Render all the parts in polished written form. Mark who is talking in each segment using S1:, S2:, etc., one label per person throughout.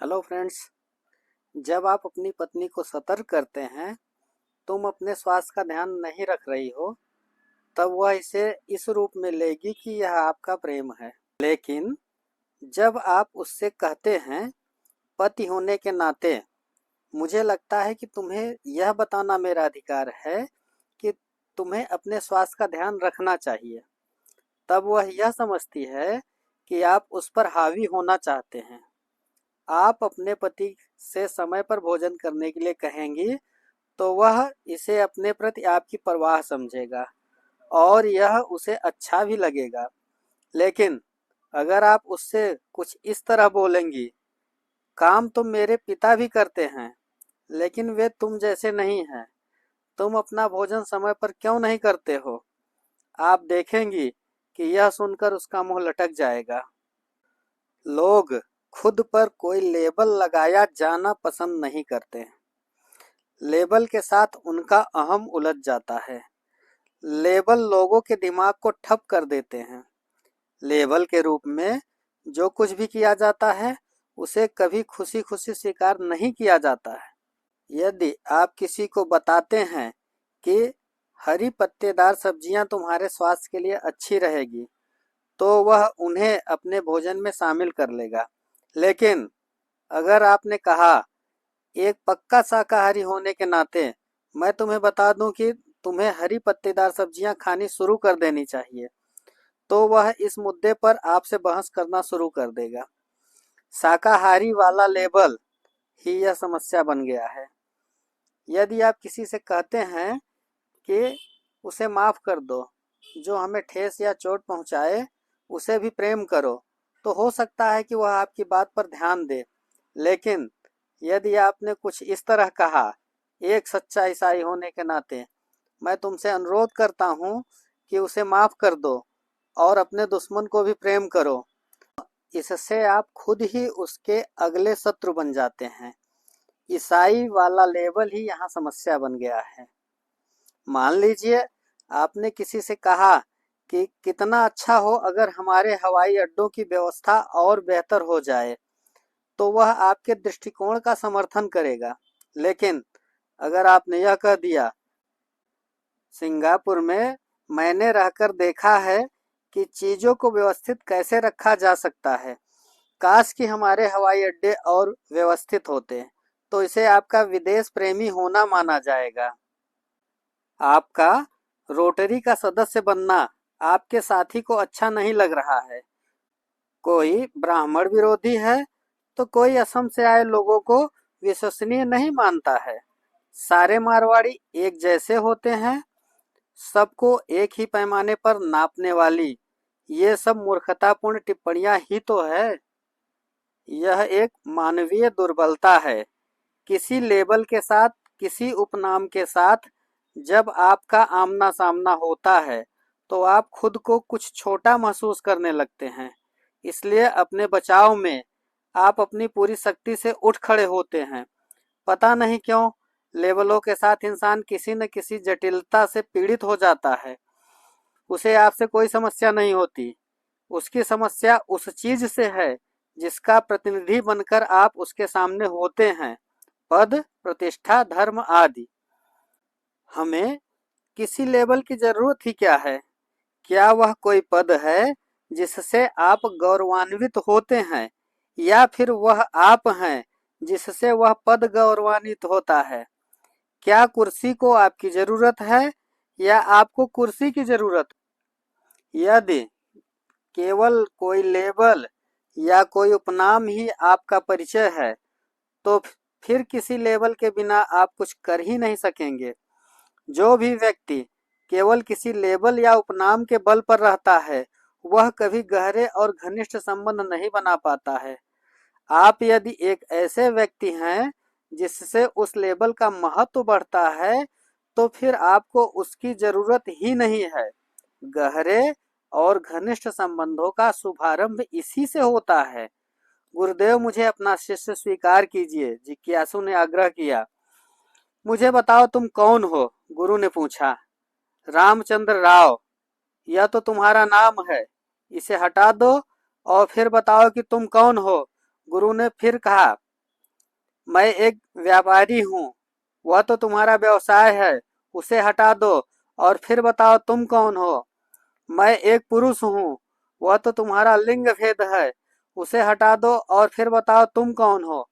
S1: Hello friends. जब आप अपनी पत्नी को सतर्क करते हैं तुम अपने स्वास्थ्य का ध्यान नहीं रख रही हो, तब वह इसे इस रूप में लेगी कि यह आपका प्रेम है। लेकिन जब आप उससे कहते हैं, पति होने के नाते मुझे लगता है कि तुम्हें यह बताना मेरा अधिकार है कि तुम्हें अपने स्वास्थ्य का ध्यान रखना चाहिए, तब वह यह समझती है कि आप उस पर हावी होना चाहते हैं। आप अपने पति से समय पर भोजन करने के लिए कहेंगी तो वह इसे अपने प्रति आपकी परवाह समझेगा और यह उसे अच्छा भी लगेगा। लेकिन अगर आप उससे कुछ इस तरह बोलेंगी, काम तो मेरे पिता भी करते हैं लेकिन वे तुम जैसे नहीं हैं, तुम अपना भोजन समय पर क्यों नहीं करते हो, आप देखेंगी कि यह सुनकर उसका मुंह लटक जाएगा। लोग खुद पर कोई लेबल लगाया जाना पसंद नहीं करते। लेबल के साथ उनका अहम उलझ जाता है। लेबल लोगों के दिमाग को ठप कर देते हैं। लेबल के रूप में जो कुछ भी किया जाता है उसे कभी खुशी खुशी स्वीकार नहीं किया जाता है। यदि आप किसी को बताते हैं कि हरी पत्तेदार सब्जियां तुम्हारे स्वास्थ्य के लिए अच्छी रहेगी, तो वह उन्हें अपने भोजन में शामिल कर लेगा। लेकिन अगर आपने कहा, एक पक्का शाकाहारी होने के नाते मैं तुम्हें बता दूं कि तुम्हें हरी पत्तेदार सब्जियां खानी शुरू कर देनी चाहिए, तो वह इस मुद्दे पर आपसे बहस करना शुरू कर देगा। शाकाहारी वाला लेबल ही यह समस्या बन गया है। यदि आप किसी से कहते हैं कि उसे माफ कर दो, जो हमें ठेस या चोट पहुंचाए उसे भी प्रेम करो, तो हो सकता है कि वह आपकी बात पर ध्यान दे। लेकिन यदि आपने कुछ इस तरह कहा, एक सच्चा ईसाई होने के नाते मैं तुमसे अनुरोध करता हूँ कि उसे माफ कर दो और अपने दुश्मन को भी प्रेम करो, इससे आप खुद ही उसके अगले शत्रु बन जाते हैं। ईसाई वाला लेबल ही यहाँ समस्या बन गया है। मान लीजिए आपने किसी से कहा कि कितना अच्छा हो अगर हमारे हवाई अड्डों की व्यवस्था और बेहतर हो जाए, तो वह आपके दृष्टिकोण का समर्थन करेगा। लेकिन अगर आपने यह कह दिया, सिंगापुर में मैंने रहकर देखा है कि चीजों को व्यवस्थित कैसे रखा जा सकता है, काश कि हमारे हवाई अड्डे और व्यवस्थित होते, तो इसे आपका विदेश प्रेमी होना माना जाएगा। आपका रोटरी का सदस्य बनना आपके साथी को अच्छा नहीं लग रहा है। कोई ब्राह्मण विरोधी है तो कोई असम से आए लोगों को विश्वसनीय नहीं मानता है। सारे मारवाड़ी एक जैसे होते हैं, सबको एक ही पैमाने पर नापने वाली ये सब मूर्खतापूर्ण टिप्पणियां ही तो है। यह एक मानवीय दुर्बलता है। किसी लेबल के साथ, किसी उपनाम के साथ जब आपका आमना सामना होता है तो आप खुद को कुछ छोटा महसूस करने लगते हैं। इसलिए अपने बचाव में आप अपनी पूरी शक्ति से उठ खड़े होते हैं। पता नहीं क्यों लेबलों के साथ इंसान किसी न किसी जटिलता से पीड़ित हो जाता है। उसे आपसे कोई समस्या नहीं होती, उसकी समस्या उस चीज से है जिसका प्रतिनिधि बनकर आप उसके सामने होते हैं, पद, प्रतिष्ठा, धर्म आदि। हमें किसी लेबल की जरूरत ही क्या है? क्या वह कोई पद है जिससे आप गौरवान्वित होते हैं, या फिर वह आप हैं जिससे वह पद गौरवान्वित होता है? क्या कुर्सी को आपकी जरूरत है या आपको कुर्सी की जरूरत? यदि केवल कोई लेबल या कोई उपनाम ही आपका परिचय है, तो फिर किसी लेबल के बिना आप कुछ कर ही नहीं सकेंगे। जो भी व्यक्ति केवल किसी लेबल या उपनाम के बल पर रहता है, वह कभी गहरे और घनिष्ठ संबंध नहीं बना पाता है। आप यदि एक ऐसे व्यक्ति हैं जिससे उस लेबल का महत्व बढ़ता है, तो फिर आपको उसकी जरूरत ही नहीं है। गहरे और घनिष्ठ संबंधों का शुभारंभ इसी से होता है। गुरुदेव, मुझे अपना शिष्य स्वीकार कीजिए, जिज्ञासु ने आग्रह किया। मुझे बताओ तुम कौन हो? गुरु ने पूछा। रामचंद्र राव, यह तो तुम्हारा नाम है, इसे हटा दो और फिर बताओ कि तुम कौन हो? गुरु ने फिर कहा। मैं एक व्यापारी हूँ, वह तो तुम्हारा व्यवसाय है, उसे हटा दो और फिर बताओ तुम कौन हो। मैं एक पुरुष हूँ, वह तो तुम्हारा लिंग भेद है, उसे हटा दो और फिर बताओ तुम कौन हो।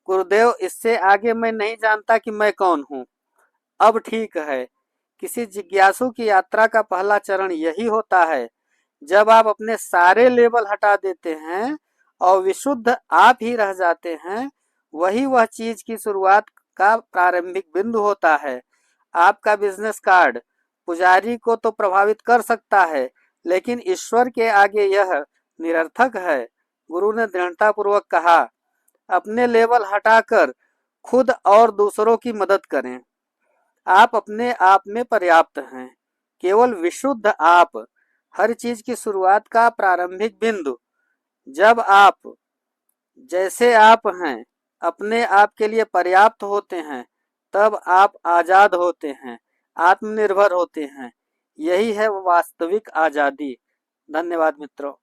S1: गुरुदेव, इससे आगे मैं नहीं जानता कि मैं कौन हूँ। अब ठीक है। किसी जिज्ञासु की यात्रा का पहला चरण यही होता है। जब आप अपने सारे लेबल हटा देते हैं और विशुद्ध आप ही रह जाते हैं, वही वह चीज की शुरुआत का प्रारंभिक बिंदु होता है। आपका बिजनेस कार्ड पुजारी को तो प्रभावित कर सकता है, लेकिन ईश्वर के आगे यह निरर्थक है। गुरु ने दृढ़तापूर्वक कहा, अपने लेबल हटाकर खुद और दूसरों की मदद करें। आप अपने आप में पर्याप्त हैं। केवल विशुद्ध आप हर चीज की शुरुआत का प्रारंभिक बिंदु। जब आप जैसे आप हैं अपने आप के लिए पर्याप्त होते हैं, तब आप आजाद होते हैं, आत्मनिर्भर होते हैं। यही है वास्तविक आजादी। धन्यवाद मित्रों।